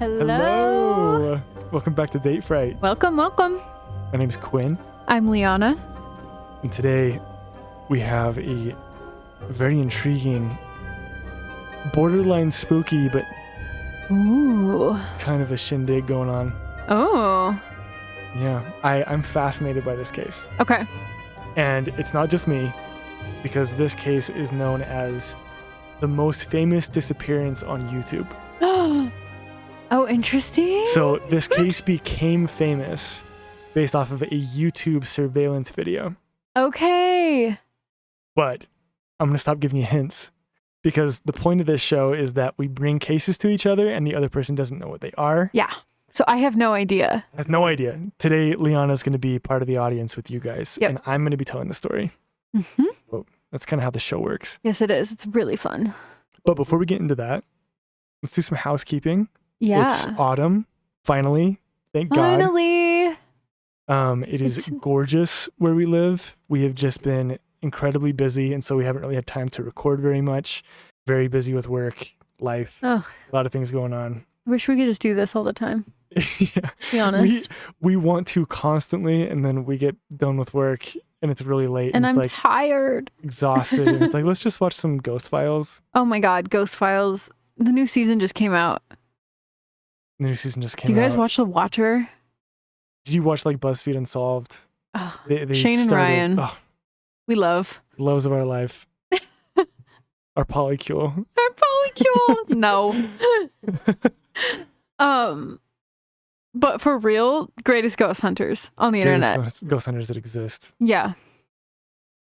Hello. Welcome back to Date Fright. Welcome. My name's Quinn. I'm Liana. And today we have a very intriguing, borderline spooky, but Ooh. kind of a shindig going on. Oh. Yeah, I'm fascinated by this case. Okay. And it's not just me, because this case is known as the most famous disappearance on YouTube. Oh, interesting. So this case became famous based off of a YouTube surveillance video. Okay. But I'm going to stop giving you hints, because the point of this show is that we bring cases to each other and the other person doesn't know what they are. Yeah. So I have no idea. Has no idea. Today, Liana's going to be part of the audience with you guys, Yep. and I'm going to be telling the story. Mm-hmm. Well, that's kind of how the show works. Yes, it is. It's really fun. But before we get into that, let's do some housekeeping. Yeah. It's autumn, finally. Thank God. Finally. It is gorgeous where we live. We have just been incredibly busy, and so we haven't really had time to record very much. Very busy with work, life, Oh, a lot of things going on. I wish we could just do this all the time. Yeah. Be honest. We want to constantly, and then we get done with work, and it's really late. And it's I'm tired. exhausted. And it's like, let's just watch some Ghost Files. Oh my God, Ghost Files. The new season just came out. The new season just came Do you guys out. watch The Watcher? Did you watch like BuzzFeed Unsolved? Oh, They Shane and started- Ryan. Oh, we love. loves of our life. Our polycule. Our polycule. No. But for real, greatest ghost hunters on the internet. Ghost hunters that exist. Yeah,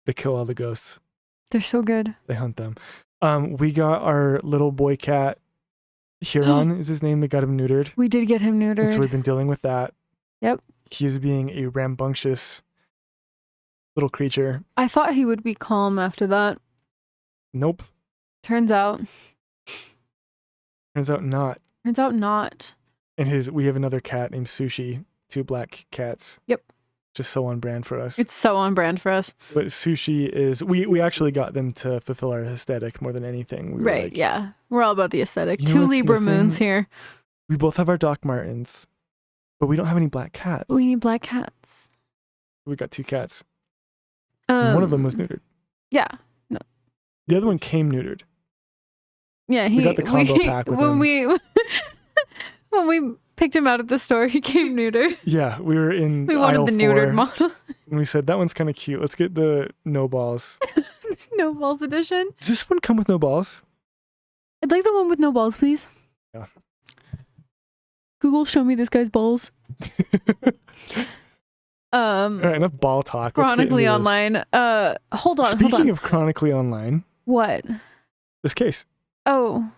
They kill all the ghosts. they're so good. They hunt them. We got our little boy cat, Huron is his name. They got him neutered. We did get him And neutered. so we've been dealing with that. Yep. He is being a rambunctious little creature. I thought he would be calm after that. Nope. Turns out not. not. And we have another cat named Sushi, 2 black cats. Yep. Just so on brand for us. It's so on brand for us. But Sushi is, we actually got them to fulfill our aesthetic more than anything. We were Right, like, yeah. We're all about the aesthetic. You know 2 what's Libra missing? moons here. We both have our Doc Martens, but we don't have any black cats. We need black cats. We got 2 cats. And one of them was neutered. Yeah. The other one came neutered. Yeah, We got the combo pack with when him. when we picked him out at the store, he came neutered. Yeah, we were in We wanted aisle the 4, neutered model. and we said, that one's kind of cute. Let's get the no balls. No balls edition. Does this one come with no balls? I'd like the one with no balls, please. Yeah. Google, show me this guy's balls. All right, enough ball talk. Let's get Chronically into this. Online. Hold on. Speaking of chronically online, What? this case. Oh.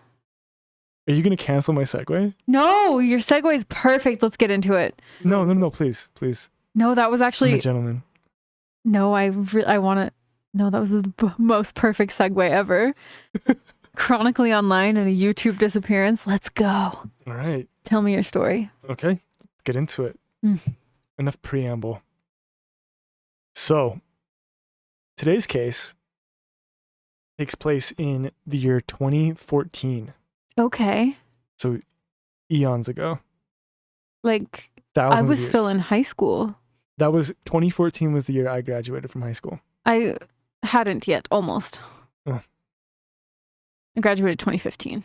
Are you going to cancel my segue? No, your segue is perfect. Let's get into it. No, please. No, that was I'm actually... a gentleman. No, I want to... No, that was the most perfect segue ever. Chronically Online and a YouTube disappearance. Let's go. All right. Tell me your story. Okay, let's get into it. Enough preamble. So, today's case takes place in the year 2014. Okay. So, eons ago. Like, Thousands I of was years. still in high school. 2014 was the year I graduated from high school. I hadn't yet, almost. Oh. I graduated 2015.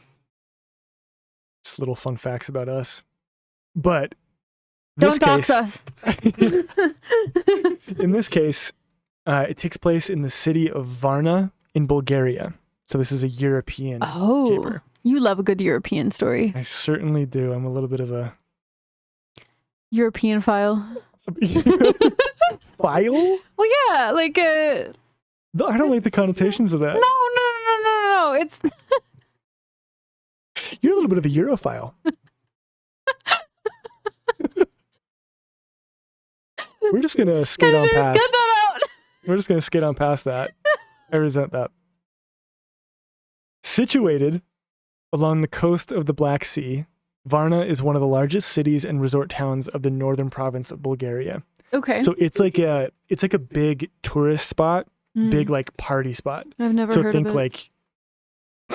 Just little fun facts about us. But this Don't case, dox us. in this case, it takes place in the city of Varna in Bulgaria. So this is a European Oh, caper. you love a good European story. I certainly do. I'm a little bit of a European file. file? Well, yeah, like No, I don't like the connotations of that. No. It's You're a little bit of a Europhile. We're just gonna skate on Cut past. that out. We're just gonna skate on past that. I resent that. Situated along the coast of the Black Sea, Varna is one of the largest cities and resort towns of the northern province of Bulgaria. Okay. So it's like a big tourist spot, big like party spot. I've never So heard think of it. like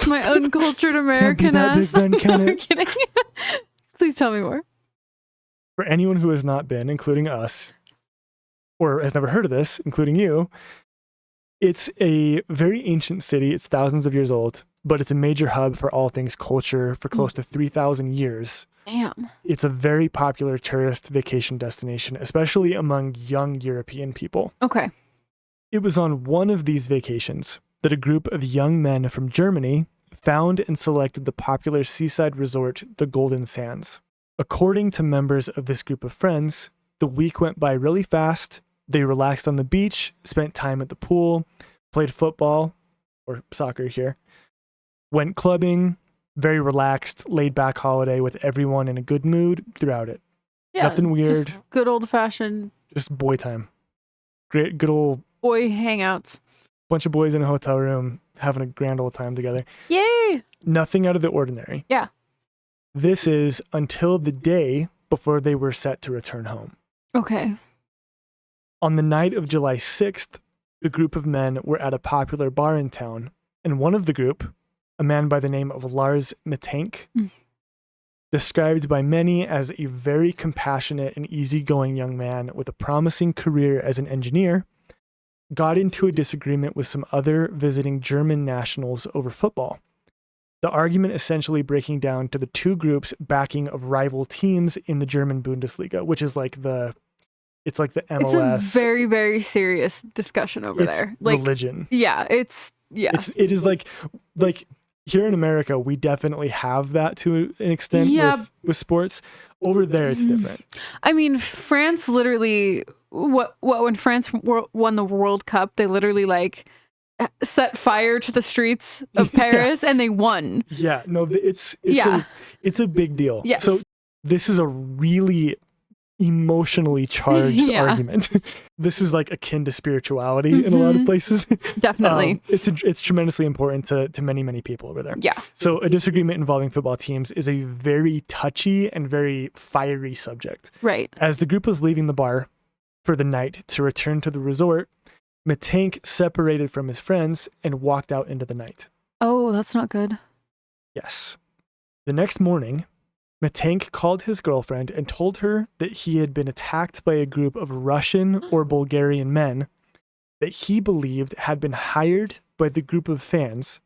My uncultured American that big ass. then, can I'm it? kidding. Please tell me more. For anyone who has not been, including us, or has never heard of this, including you, it's a very ancient city. It's thousands of years old, but it's a major hub for all things culture for close to 3,000 years. Damn. It's a very popular tourist vacation destination, especially among young European people. Okay. It was on one of these vacations that a group of young men from Germany found and selected the popular seaside resort, the Golden Sands. According to members of this group of friends, the week went by really fast. They relaxed on the beach, spent time at the pool, played football, or soccer here, went clubbing, very relaxed, laid back holiday with everyone in a good mood throughout it. Yeah. Nothing weird. Just good old fashioned. Just boy time. Great, good old boy hangouts. Bunch of boys in a hotel room having a grand old time together. Yay! Nothing out of the ordinary. Yeah. This is until the day before they were set to return home. Okay. On the night of July 6th, the group of men were at a popular bar in town, and one of the group, a man by the name of Lars Mittank, described by many as a very compassionate and easygoing young man with a promising career as an engineer, got into a disagreement with some other visiting German nationals over football. The argument essentially breaking down to the two groups backing of rival teams in the German Bundesliga, which is like it's like the MLS. It's a very, very serious discussion over there. Like religion. Yeah, it is like here in America, we definitely have that to an extent with sports. Over there, it's different. I mean, France literally, when France won the World Cup, they literally like set fire to the streets of Paris and they won. Yeah, no, it's a big deal. Yes. So this is a really emotionally charged argument. This is like akin to spirituality in a lot of places. Definitely. It's tremendously important to many, many people over there. Yeah. So a disagreement involving football teams is a very touchy and very fiery subject. Right. As the group was leaving the bar for the night to return to the resort, Mittank separated from his friends and walked out into the night. Oh, that's not good. Yes. The next morning, Mittank called his girlfriend and told her that he had been attacked by a group of Russian or Bulgarian men that he believed had been hired by the group of fans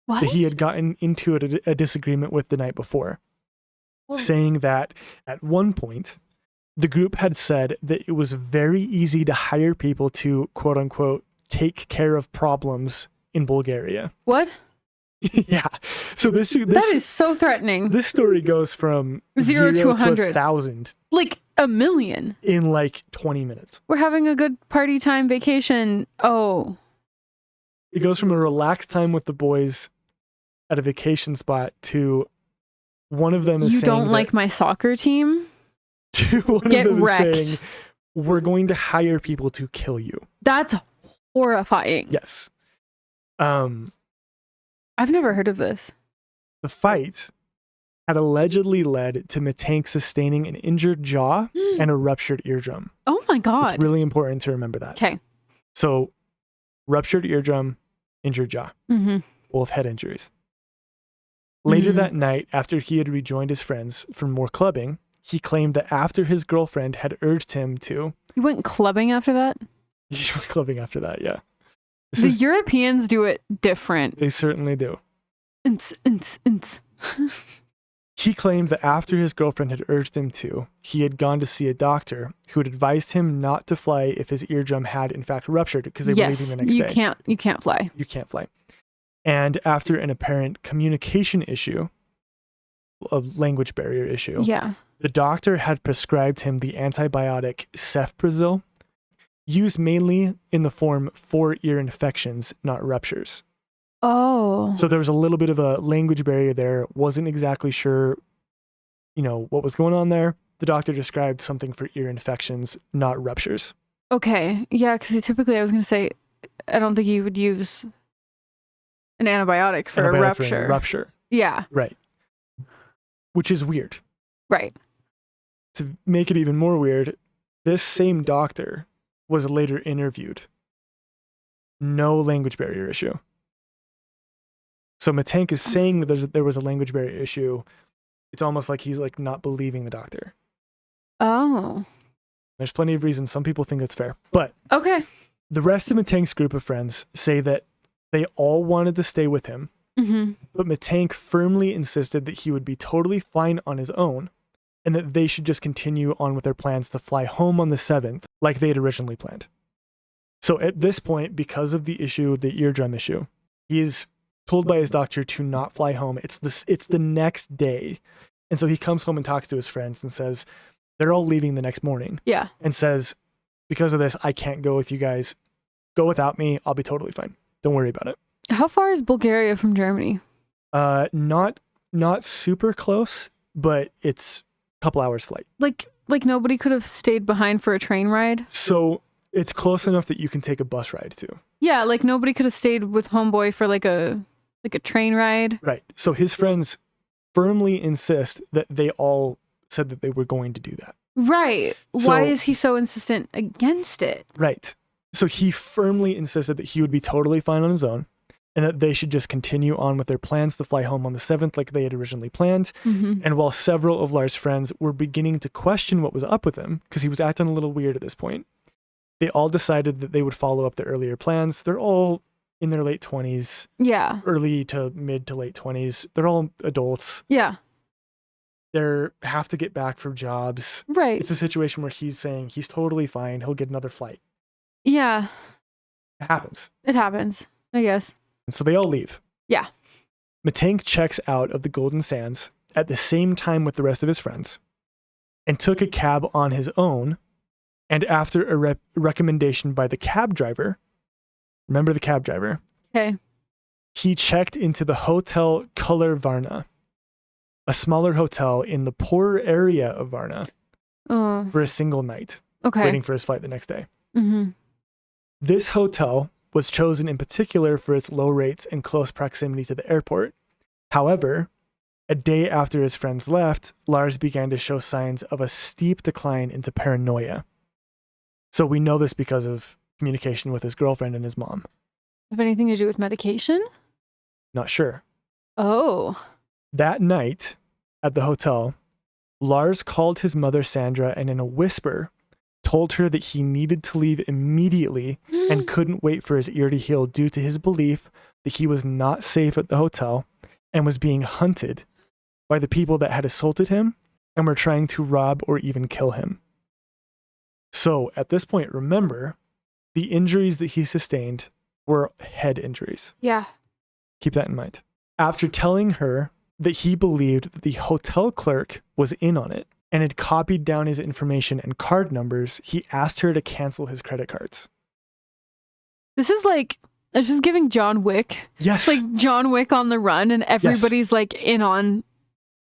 that he had gotten into a disagreement with the night before, saying that at one point, the group had said that it was very easy to hire people to, quote unquote, take care of problems in Bulgaria. What? Yeah. So this that is so threatening. This story goes from 0 to 100. 1,000. Like a million. In like 20 minutes. We're having a good party time vacation. Oh. It goes from a relaxed time with the boys at a vacation spot to one of them is you saying don't like my soccer team? To one Get of them wrecked. is saying, we're going to hire people to kill you. That's horrifying. Yes. I've never heard of this. The fight had allegedly led to Mittank sustaining an injured jaw and a ruptured eardrum. Oh my God. It's really important to remember that. Okay. So, ruptured eardrum, injured jaw, both head injuries. Later that night, after he had rejoined his friends for more clubbing, he claimed that after his girlfriend had urged him to... You went clubbing after that? He went clubbing after that, yeah. Europeans do it different. They certainly do. Ints. He claimed that after his girlfriend had urged him to, he had gone to see a doctor who had advised him not to fly if his eardrum had in fact ruptured because they were leaving the next day. You can't fly. You can't fly. And after an apparent communication issue, a language barrier issue, the doctor had prescribed him the antibiotic cefprozil, used mainly in the form for ear infections, not ruptures. Oh. So there was a little bit of a language barrier there. Wasn't exactly sure, what was going on there. The doctor described something for ear infections, not ruptures. Okay. Yeah, because typically I was going to say, I don't think you would use an antibiotic for a rupture. For a rupture. Yeah. Right. Which is weird. Right. To make it even more weird, this same doctor was later interviewed. No language barrier issue. So Mittank is saying that there was a language barrier issue It's almost like he's like not believing the doctor. Oh. There's plenty of reasons. Some people think it's fair. But Okay. the rest of Mitank's group of friends say that they all wanted to stay with him, but Mittank firmly insisted that he would be totally fine on his own and that they should just continue on with their plans to fly home on the 7th like they had originally planned. So at this point, because of the issue, the eardrum issue, he is told by his doctor to not fly home. It's the next day. And so he comes home and talks to his friends and says, they're all leaving the next morning. Yeah. And says, because of this, I can't go if you guys go without me. I'll be totally fine. Don't worry about it. How far is Bulgaria from Germany? Not super close, but it's a couple hours flight. Like nobody could have stayed behind for a train ride? So it's close enough that you can take a bus ride too. Yeah, like nobody could have stayed with homeboy for like a train ride. Right. So his friends firmly insist that they all said that they were going to do that. Right. So, why is he so insistent against it? Right. So he firmly insisted that he would be totally fine on his own and that they should just continue on with their plans to fly home on the 7th like they had originally planned. And while several of Lars' friends were beginning to question what was up with him, because he was acting a little weird at this point, they all decided that they would follow up their earlier plans. They're all in their late 20s. Yeah. Early to mid to late 20s. They're all adults. Yeah. They have to get back from jobs. Right. It's a situation where he's saying he's totally fine. He'll get another flight. Yeah. It happens. It happens, I guess. And so they all leave. Yeah. Mittank checks out of the Golden Sands at the same time with the rest of his friends and took a cab on his own. And after a recommendation by the cab driver, remember the cab driver? Okay. He checked into the Hotel Color Varna, a smaller hotel in the poorer area of Varna, for a single night, waiting for his flight the next day. This hotel was chosen in particular for its low rates and close proximity to the airport. However, a day after his friends left, Lars began to show signs of a steep decline into paranoia. So we know this because of communication with his girlfriend and his mom. Have anything to do with medication? Not sure. Oh. That night at the hotel, Lars called his mother Sandra and in a whisper told her that he needed to leave immediately and couldn't wait for his ear to heal due to his belief that he was not safe at the hotel and was being hunted by the people that had assaulted him and were trying to rob or even kill him. So at this point, remember, the injuries that he sustained were head injuries. Yeah. Keep that in mind. After telling her that he believed that the hotel clerk was in on it and had copied down his information and card numbers, he asked her to cancel his credit cards. This is giving John Wick. Yes. It's like John Wick on the run and everybody's like in on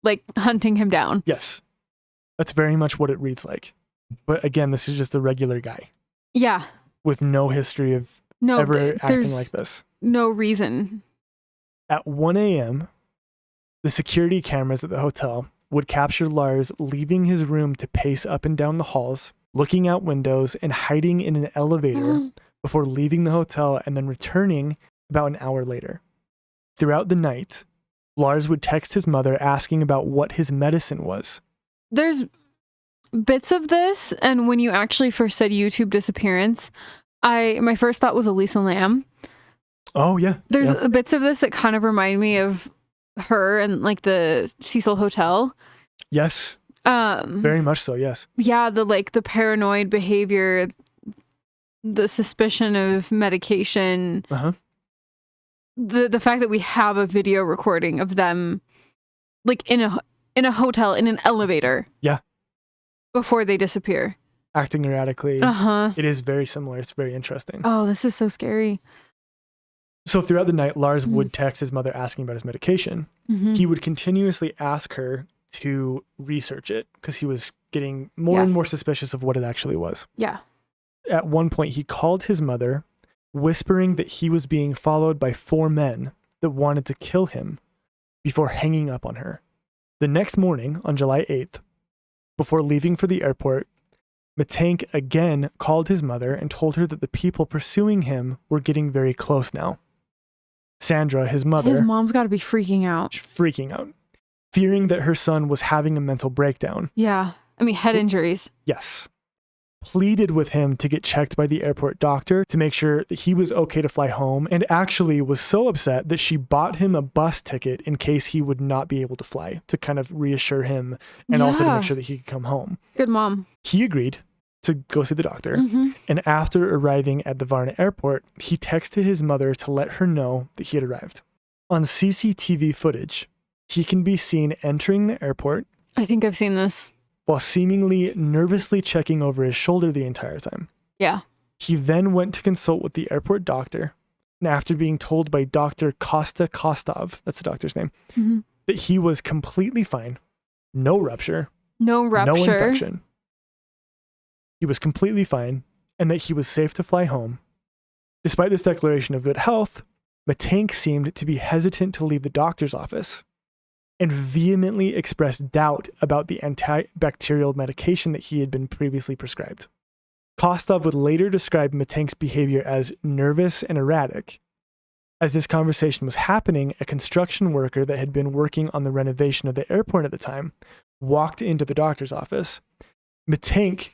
like hunting him down. Yes. That's very much what it reads like. But again, this is just a regular guy. Yeah. With no history of ever acting like this. No reason. At 1 a.m., the security cameras at the hotel would capture Lars leaving his room to pace up and down the halls, looking out windows and hiding in an elevator before leaving the hotel and then returning about an hour later. Throughout the night, Lars would text his mother asking about what his medicine was. There's bits of this, and when you actually first said YouTube Disappearance, my first thought was Elisa Lam. Oh, yeah. There's bits of this that kind of remind me of her and like the Cecil Hotel. Yes. Very much so, yes. Yeah, the paranoid behavior, the suspicion of medication. The fact that we have a video recording of them like in a hotel in an elevator. Yeah. Before they disappear. Acting erratically. It is very similar. It's very interesting. Oh, this is so scary. So throughout the night, Lars would text his mother asking about his medication. He would continuously ask her to research it because he was getting more and more suspicious of what it actually was. Yeah. At one point, he called his mother, whispering that he was being followed by 4 men that wanted to kill him before hanging up on her. The next morning, on July 8th, before leaving for the airport, Mittank again called his mother and told her that the people pursuing him were getting very close now. Sandra, his mother... His mom's got to be freaking out. Freaking out. fearing that her son was having a mental breakdown. Yeah. I mean, head injuries. Yes. Pleaded with him to get checked by the airport doctor to make sure that he was okay to fly home, and actually was so upset that she bought him a bus ticket in case he would not be able to fly, to kind of reassure him and also to make sure that he could come home. Good mom. He agreed to go see the doctor. And after arriving at the Varna airport, he texted his mother to let her know that he had arrived. On CCTV footage, he can be seen entering the airport. I think I've seen this. While seemingly nervously checking over his shoulder the entire time. Yeah. He then went to consult with the airport doctor, and after being told by Dr. Kostov, that's the doctor's name, that he was completely fine, no rupture, no infection. He was completely fine, and that he was safe to fly home. Despite this declaration of good health, Mittank seemed to be hesitant to leave the doctor's office and vehemently expressed doubt about the antibacterial medication that he had been previously prescribed. Kostov would later describe Mittank's behavior as nervous and erratic. As this conversation was happening, a construction worker that had been working on the renovation of the airport at the time walked into the doctor's office. Mittank,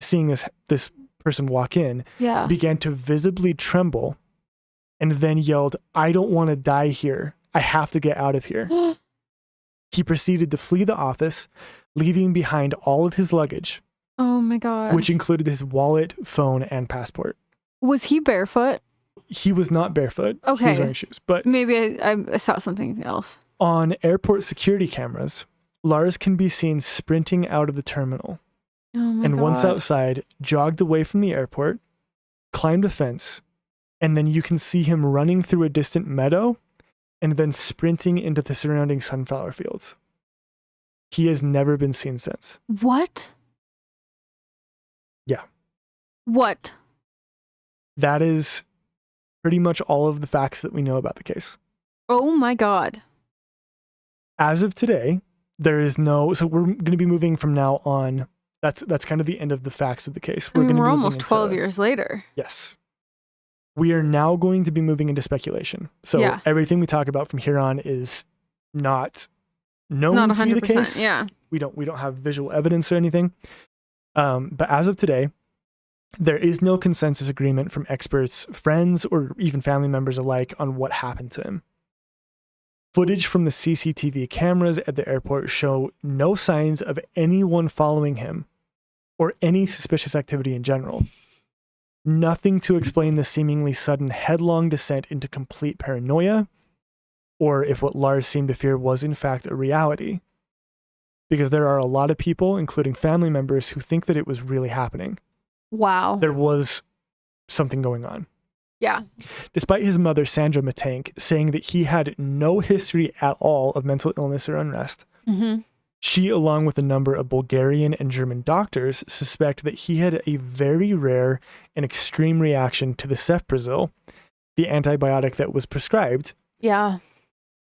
seeing this person walk in, began to visibly tremble and then yelled, "I don't want to die here. I have to get out of here." He proceeded to flee the office, leaving behind all of his luggage. Oh my God. Which included his wallet, phone, and passport. Was he barefoot? He was not barefoot. Okay. He was wearing shoes. But maybe I saw something else. On airport security cameras, Lars can be seen sprinting out of the terminal. Oh my and God. Once outside, jogged away from the airport, climbed a fence, and then you can see him running through a distant meadow and then sprinting into the surrounding sunflower fields. He has never been seen since. What? Yeah. What? That is pretty much all of the facts that we know about the case. Oh my God. As of today, there is no... So we're going to be moving from now on. That's kind of the end of the facts of the case. We're almost 12 years later. Yes. We are now going to be moving into speculation. So everything we talk about from here on is not known to be the case. Yeah. We don't have visual evidence or anything. But as of today, there is no consensus agreement from experts, friends, or even family members alike on what happened to him. Footage from the CCTV cameras at the airport show no signs of anyone following him or any suspicious activity in general. Nothing to explain the seemingly sudden headlong descent into complete paranoia, or if what Lars seemed to fear was in fact a reality. Because there are a lot of people, including family members, who think that it was really happening. Wow. There was something going on. Yeah. Despite his mother, Sandra Mittank, saying that he had no history at all of mental illness or unrest, she, along with a number of Bulgarian and German doctors, suspect that he had a very rare and extreme reaction to the cefprozil, the antibiotic that was prescribed. Yeah.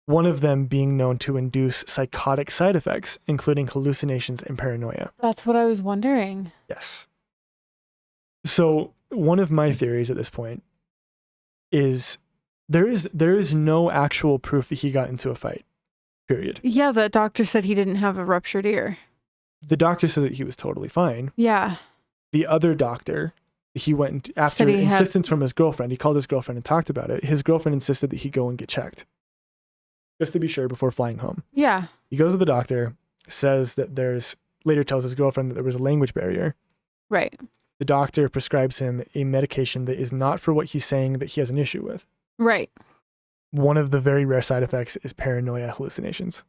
One of them being known to induce psychotic side effects, including hallucinations and paranoia. That's what I was wondering. Yes. So one of my theories at this point is there is no actual proof that he got into a fight, period. Yeah, the doctor said he didn't have a ruptured ear. The doctor said that he was totally fine. Yeah. The other doctor, he went after insistence from his girlfriend. He called his girlfriend and talked about it. His girlfriend insisted that he go and get checked, just to be sure before flying home. Yeah. He goes to the doctor, says that later tells his girlfriend that there was a language barrier. Right. The doctor prescribes him a medication that is not for what he's saying that he has an issue with. Right. One of the very rare side effects is paranoia hallucinations.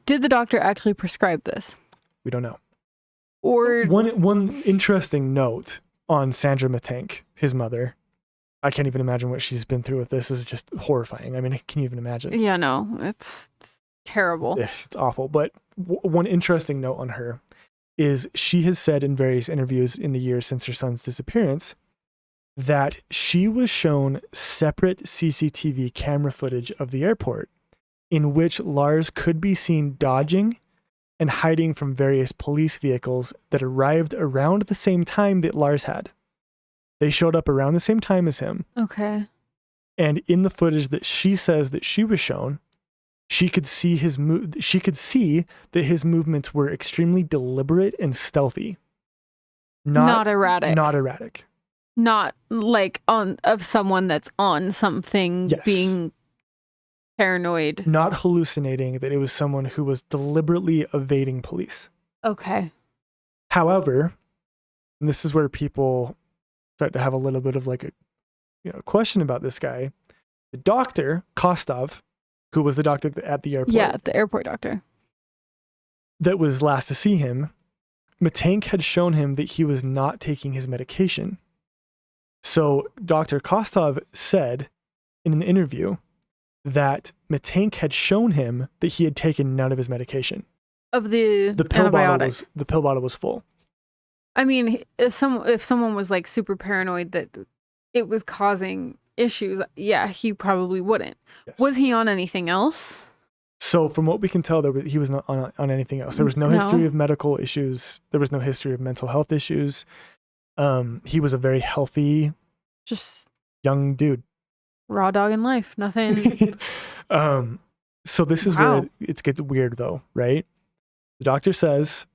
Did the doctor actually prescribe this? We don't know. Or one interesting note on Sandra Mittank, his mother. I can't even imagine what she's been through with this. Is just horrifying. I mean, can you even imagine? Yeah, no, it's terrible. It's awful. But one interesting note on her is she has said in various interviews in the years since her son's disappearance that she was shown separate CCTV camera footage of the airport in which Lars could be seen dodging and hiding from various police vehicles that arrived around the same time that Lars had. They showed up around the same time as him. Okay. And in the footage that she says that she was shown, She could see she could see that his movements were extremely deliberate and stealthy. Not erratic. Not erratic. Not like of someone that's on something, Yes. being paranoid. Not hallucinating, that it was someone who was deliberately evading police. Okay. However, and this is where people start to have a little bit of like a question about this guy. The doctor, Kostov, who was the doctor at the airport. Yeah, the airport doctor. That was last to see him. Mittank had shown him that he was not taking his medication. So Dr. Kostov said in an interview that Mittank had shown him that he had taken none of his medication. Of the pill antibiotic. The pill bottle was full. I mean, if someone was like super paranoid that it was causing issues, yeah, he probably wouldn't. Yes. Was he on anything else? So from what we can tell, he was not on anything else. There was no history of medical issues. There was no history of mental health issues. He was a very healthy, just young dude. Raw dog in life. Nothing. So this is where it gets weird though, right? The doctor says,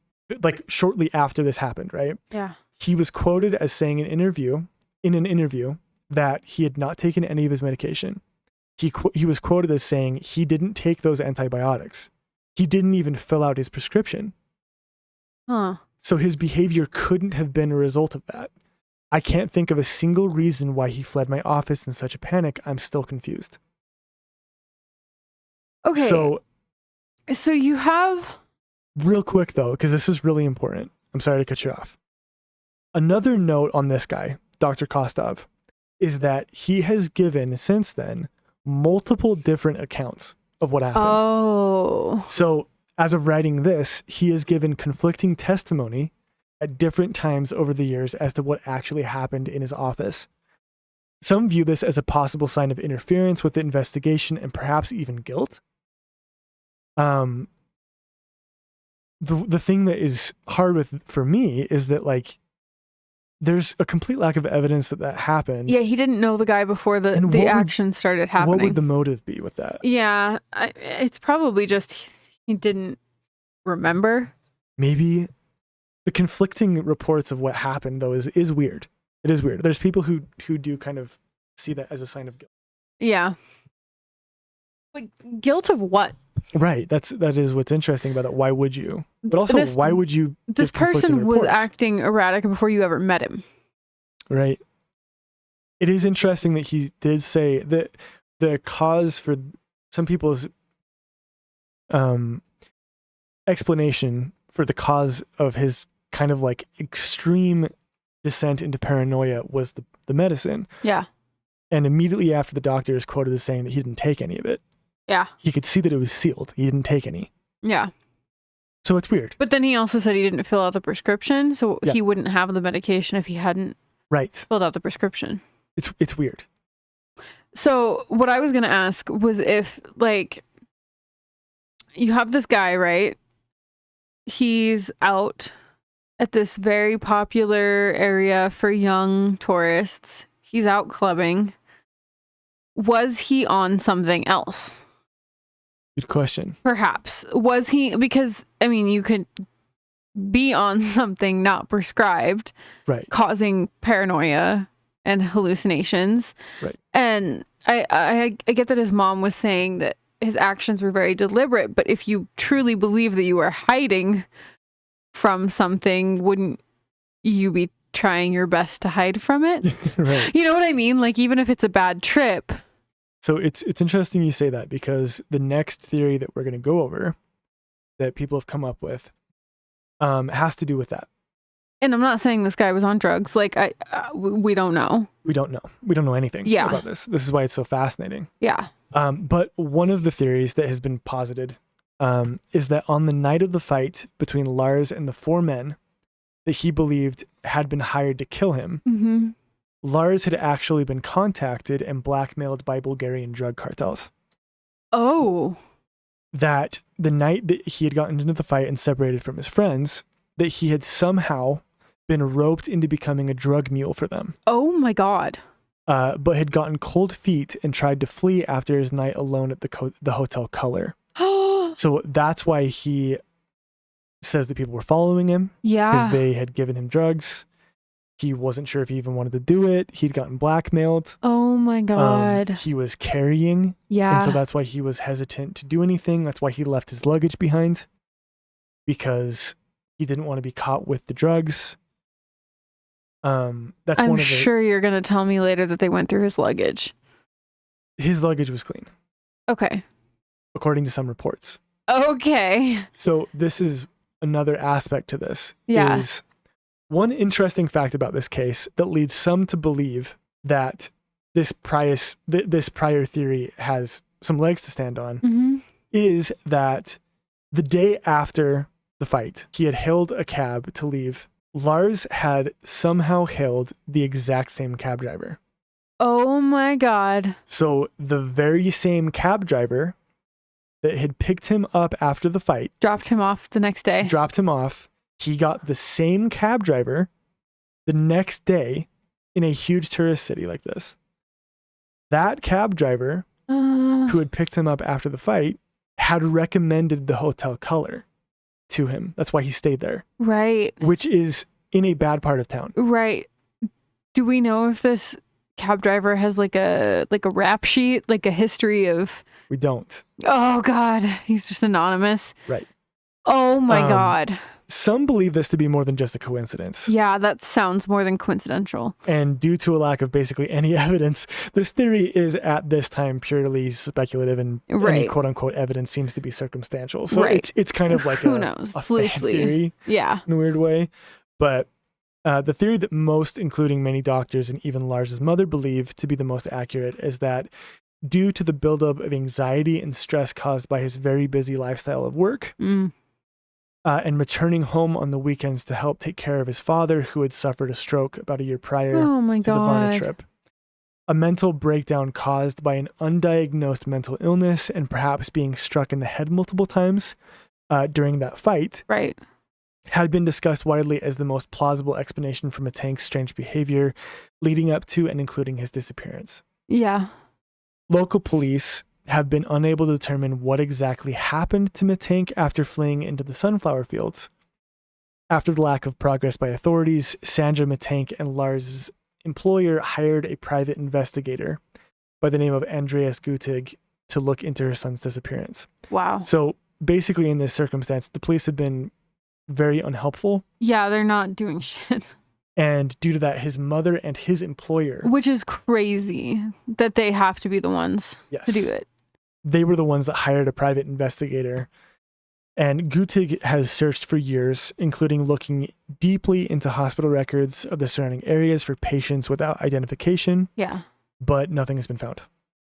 like shortly after this happened, right? Yeah. He was quoted as saying in an interview that he had not taken any of his medication. He was quoted as saying he didn't take those antibiotics. He didn't even fill out his prescription. Huh. So his behavior couldn't have been a result of that. I can't think of a single reason why he fled my office in such a panic. I'm still confused. Okay. So you have... Real quick though, because this is really important. I'm sorry to cut you off. Another note on this guy, Dr. Kostov, is that he has given since then multiple different accounts of what happened. Oh. So as of writing this, he has given conflicting testimony at different times over the years as to what actually happened in his office. Some view this as a possible sign of interference with the investigation and perhaps even guilt. The thing that is hard for me is that like there's a complete lack of evidence that happened. Yeah, he didn't know the guy before the action started happening. What would the motive be with that? Yeah, it's probably just he didn't remember. Maybe the conflicting reports of what happened though is weird. It is weird. There's people who do kind of see that as a sign of guilt. Yeah. But guilt of what? Right. That is what's interesting about it. Why would you? But also, why would you? This person was acting erratic before you ever met him. Right. It is interesting that he did say that the cause for some people's explanation for the cause of his kind of like extreme descent into paranoia was the medicine. Yeah. And immediately after, the doctor is quoted as saying that he didn't take any of it. Yeah. He could see that it was sealed. He didn't take any. Yeah. So it's weird. But then he also said he didn't fill out the prescription, so he wouldn't have the medication if he hadn't filled out the prescription. It's weird. So what I was going to ask was if, like, you have this guy, right? He's out at this very popular area for young tourists. He's out clubbing. Was he on something else? Good question. Perhaps. Was he, because, I mean, you could be on something not prescribed, right, causing paranoia and hallucinations. Right. And I get that his mom was saying that his actions were very deliberate, but if you truly believe that you were hiding from something, wouldn't you be trying your best to hide from it? Right. You know what I mean? Like, even if it's a bad trip. So it's interesting you say that, because the next theory that we're going to go over that people have come up with has to do with that. And I'm not saying this guy was on drugs. Like, we don't know. We don't know. We don't know anything about this. This is why it's so fascinating. Yeah. But one of the theories that has been posited is that on the night of the fight between Lars and the four men that he believed had been hired to kill him, mm-hmm. Lars had actually been contacted and blackmailed by Bulgarian drug cartels. Oh. That the night that he had gotten into the fight and separated from his friends, that he had somehow been roped into becoming a drug mule for them. Oh my God. but had gotten cold feet and tried to flee after his night alone at the Hotel Color. So that's why he says that people were following him. Yeah. Because they had given him drugs. He wasn't sure if he even wanted to do it. He'd gotten blackmailed. Oh my God. He was carrying. Yeah. And so that's why he was hesitant to do anything. That's why he left his luggage behind. Because he didn't want to be caught with the drugs. I'm sure you're going to tell me later that they went through his luggage. His luggage was clean. Okay. According to some reports. Okay. So this is another aspect to this. Yeah. Is one interesting fact about this case that leads some to believe that this prior theory has some legs to stand on is that the day after the fight, he had hailed a cab to leave. Lars had somehow hailed the exact same cab driver. Oh my God. So the very same cab driver that had picked him up after the fight. Dropped him off the next day. Dropped him off. He got the same cab driver the next day in a huge tourist city like this. That cab driver who had picked him up after the fight had recommended the Hotel Color to him. That's why he stayed there. Right. Which is in a bad part of town. Right. Do we know if this cab driver has like a rap sheet, like a history of... We don't. Oh God. He's just anonymous. Right. Oh my God. Some believe this to be more than just a coincidence. Yeah, that sounds more than coincidental. And due to a lack of basically any evidence, this theory is at this time purely speculative, and any quote unquote evidence seems to be circumstantial. So it's kind of like who knows? A fan theory, yeah, in a weird way. But the theory that most, including many doctors and even Lars's mother, believe to be the most accurate is that due to the buildup of anxiety and stress caused by his very busy lifestyle of work, and returning home on the weekends to help take care of his father, who had suffered a stroke about a year prior to the Varna trip. A mental breakdown caused by an undiagnosed mental illness and perhaps being struck in the head multiple times during that fight had been discussed widely as the most plausible explanation for Mittank's strange behavior leading up to and including his disappearance. Yeah. Local police have been unable to determine what exactly happened to Mittank after fleeing into the sunflower fields. After the lack of progress by authorities, Sandra Mittank and Lars' employer hired a private investigator by the name of Andreas Gutig to look into her son's disappearance. Wow. So basically in this circumstance, the police have been very unhelpful. Yeah, they're not doing shit. And due to that, his mother and his employer... Which is crazy that they have to be the ones to do it. They were the ones that hired a private investigator. And Gutig has searched for years, including looking deeply into hospital records of the surrounding areas for patients without identification. Yeah. But nothing has been found.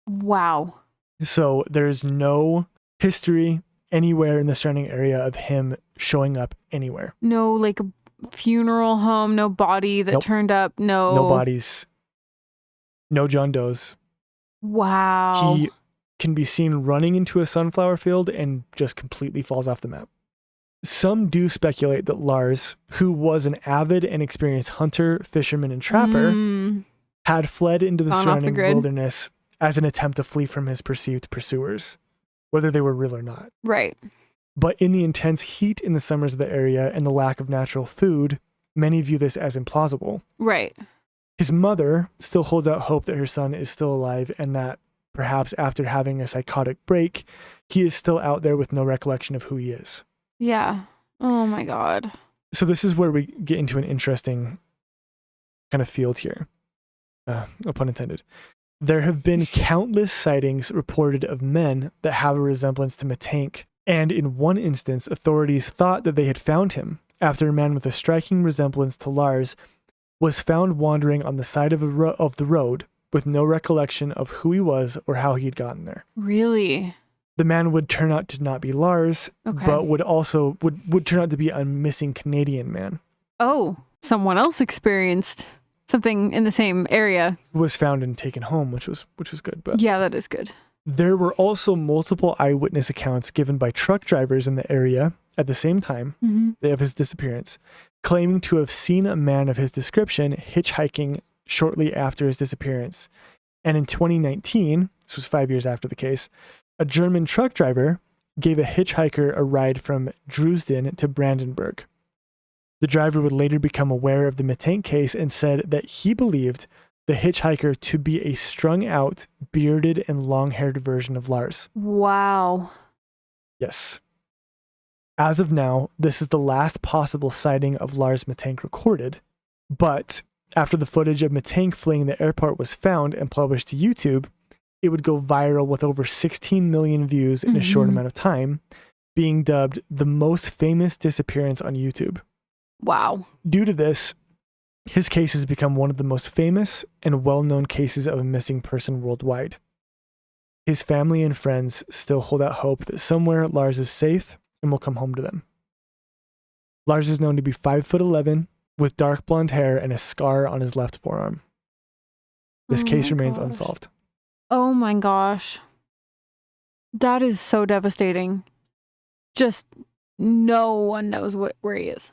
Wow. So there's no history anywhere in the surrounding area of him showing up anywhere. No, like, funeral home, no body that turned up, no bodies, no John Does. Wow. He can be seen running into a sunflower field and just completely falls off the map. Some do speculate that Lars, who was an avid and experienced hunter, fisherman, and trapper, had fled into the surrounding wilderness as an attempt to flee from his perceived pursuers, whether they were real or not. Right. But in the intense heat in the summers of the area and the lack of natural food, many view this as implausible. Right. His mother still holds out hope that her son is still alive and that perhaps after having a psychotic break, he is still out there with no recollection of who he is. Yeah. Oh my God. So this is where we get into an interesting kind of field here. No pun intended. There have been countless sightings reported of men that have a resemblance to Mittank. And in one instance, authorities thought that they had found him after a man with a striking resemblance to Lars was found wandering on the side of the road with no recollection of who he was or how he had gotten there. Really? The man would turn out to not be Lars, but would turn out to be a missing Canadian man. Oh, someone else experienced something in the same area. Was found and taken home, which was good. But yeah, that is good. There were also multiple eyewitness accounts given by truck drivers in the area at the same time of his disappearance, claiming to have seen a man of his description hitchhiking shortly after his disappearance. And in 2019, this was 5 years after the case, a German truck driver gave a hitchhiker a ride from Dresden to Brandenburg. The driver would later become aware of the Mittank case and said that he believed the hitchhiker to be a strung out, bearded, and long-haired version of Lars. Wow. Yes. As of now, this is the last possible sighting of Lars Mittank recorded, but after the footage of Mittank fleeing the airport was found and published to YouTube, it would go viral with over 16 million views in a short amount of time, being dubbed the most famous disappearance on YouTube. Wow. Due to this, his case has become one of the most famous and well-known cases of a missing person worldwide. His family and friends still hold out hope that somewhere Lars is safe and will come home to them. Lars is known to be 5'11", with dark blonde hair and a scar on his left forearm. This case remains unsolved. Oh my gosh. That is so devastating. Just no one knows where he is.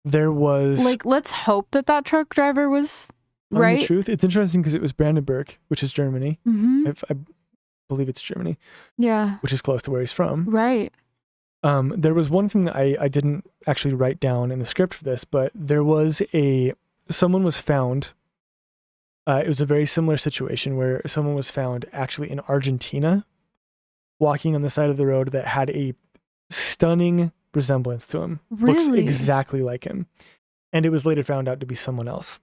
There was... Like, let's hope that truck driver was right. The truth, it's interesting because it was Brandenburg, which is Germany. I believe it's Germany. Yeah. Which is close to where he's from. Right. There was one thing that I didn't actually write down in the script for this, but there was someone was found. It was a very similar situation where someone was found actually in Argentina, walking on the side of the road that had a stunning resemblance to him. Really? Looks exactly like him. And it was later found out to be someone else.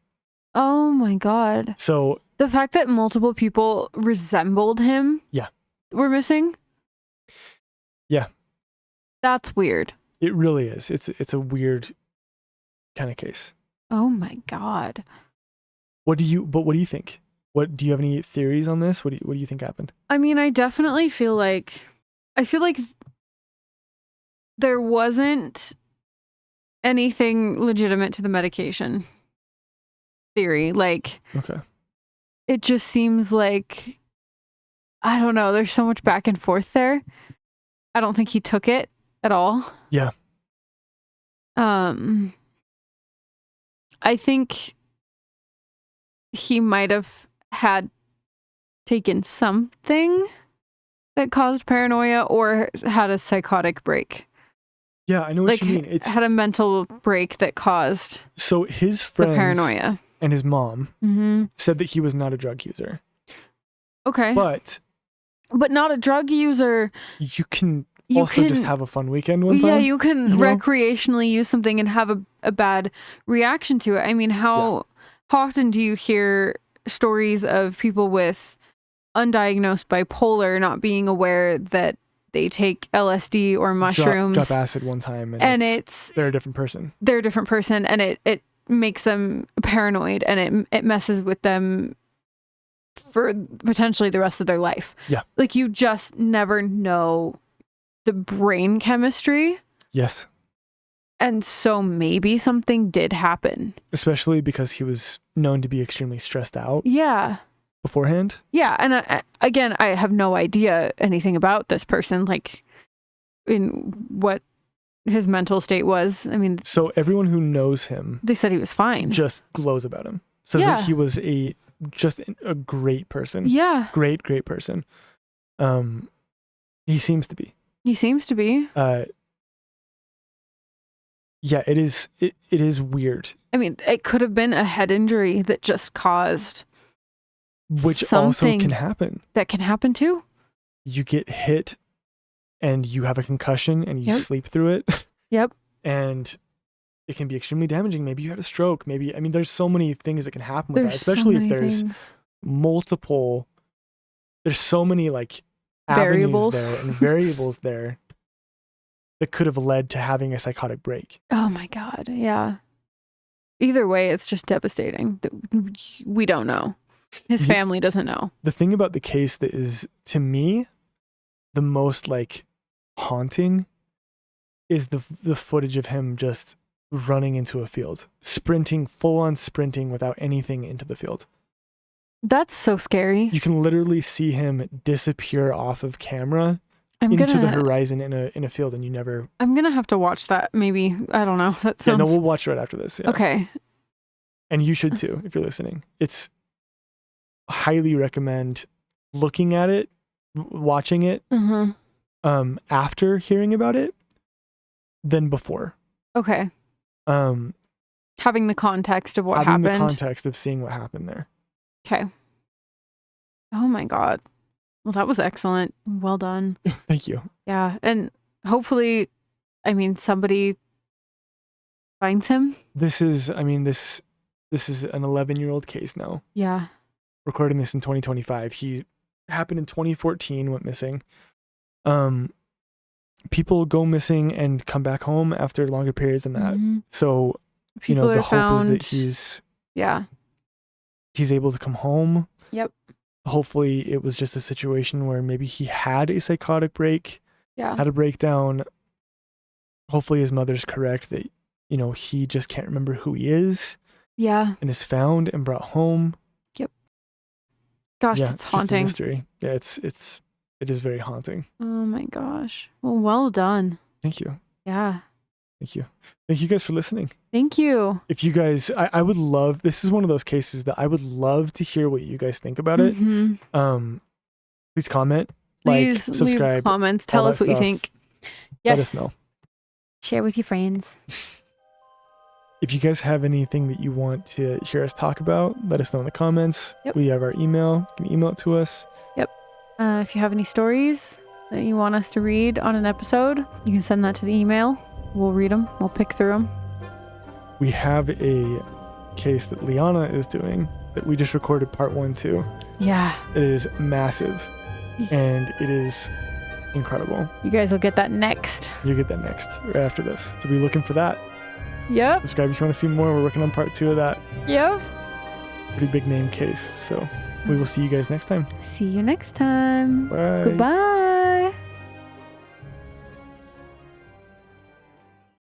Oh my God. So the fact that multiple people resembled him. Yeah. Were missing. Yeah. That's weird. It really is. It's a weird kind of case. Oh my God. What do you think? Do you have any theories on this? What do you think happened? I mean, I definitely feel like there wasn't anything legitimate to the medication theory. Like, okay. It just seems like, I don't know, there's so much back and forth there. I don't think he took it at all. Yeah. I think he might have had taken something that caused paranoia or had a psychotic break. Yeah, I know what you mean. It's had a mental break that caused his friends the paranoia. And his mom said that he was not a drug user. Okay. But not a drug user. You can just have a fun weekend one time. Yeah, you can recreationally use something and have a bad reaction to it. I mean, how often do you hear stories of people with undiagnosed bipolar not being aware that they take LSD or mushrooms, drop acid one time, and they're a different person. They're a different person, and it makes them paranoid, and it messes with them for potentially the rest of their life. Yeah, like you just never know the brain chemistry. Yes, and so maybe something did happen, especially because he was known to be extremely stressed out. Yeah. Beforehand. Yeah, and again, I have no idea anything about this person, like in what his mental state was. I mean, so everyone who knows him, they said he was fine. Just glows about him. Says that he was just a great person. Yeah, great person. He seems to be. He seems to be. Yeah, it is weird. I mean, it could have been a head injury that just caused. Which also can happen. That can happen too. You get hit and you have a concussion and you sleep through it. Yep. And it can be extremely damaging. Maybe you had a stroke. Maybe, I mean, there's so many things that can happen with that, especially if there's multiple, there's so many like avenues there and variables there that could have led to having a psychotic break. Oh my God. Yeah. Either way, it's just devastating. We don't know. His family doesn't know. The thing about the case that is, to me, the most like haunting is the footage of him just running into a field, sprinting, full on sprinting without anything into the field. That's so scary. You can literally see him disappear off of camera into the horizon in a field, and you never. I'm gonna have to watch that. Maybe, I don't know. That sounds. Yeah, no, we'll watch right after this. Yeah. Okay. and you should too if you're listening. It's highly recommend looking at it, watching it, after hearing about it than before. Okay. Having the context of what happened. Having the context of seeing what happened there. Okay. Oh my God. Well, that was excellent. Well done. Thank you. Yeah. And hopefully, I mean, somebody finds him. This is an 11-year-old case now. Yeah. Recording this in 2025. He happened in 2014, went missing. People go missing and come back home after longer periods than that. So, People the hope found, is that he's able to come home. Yep. Hopefully it was just a situation where maybe he had a psychotic break, had a breakdown. Hopefully his mother's correct that, he just can't remember who he is. Yeah. And is found and brought home. Yep. Gosh, that's haunting. Just a mystery. Yeah, it is very haunting. Oh my gosh. Well done. Thank you. Yeah. Thank you. Thank you guys for listening. Thank you. If you guys, I would love, this is one of those cases that I would love to hear what you guys think about it. Please comment, please subscribe. Leave comments. Tell us what you think. Yes. Let us know. Share with your friends. If you guys have anything that you want to hear us talk about, let us know in the comments. Yep. We have our email. You can email it to us. Yep. If you have any stories that you want us to read on an episode, you can send that to the email. We'll read them. We'll pick through them. We have a case that Liana is doing that we just recorded part 1 too. Yeah. It is massive and it is incredible. You guys will get that next. You'll get that next, right after this. So be looking for that. Yep. Subscribe if you want to see more. We're working on part 2 of that. Yep. Pretty big name case. So we will see you guys next time. See you next time. Bye. Goodbye.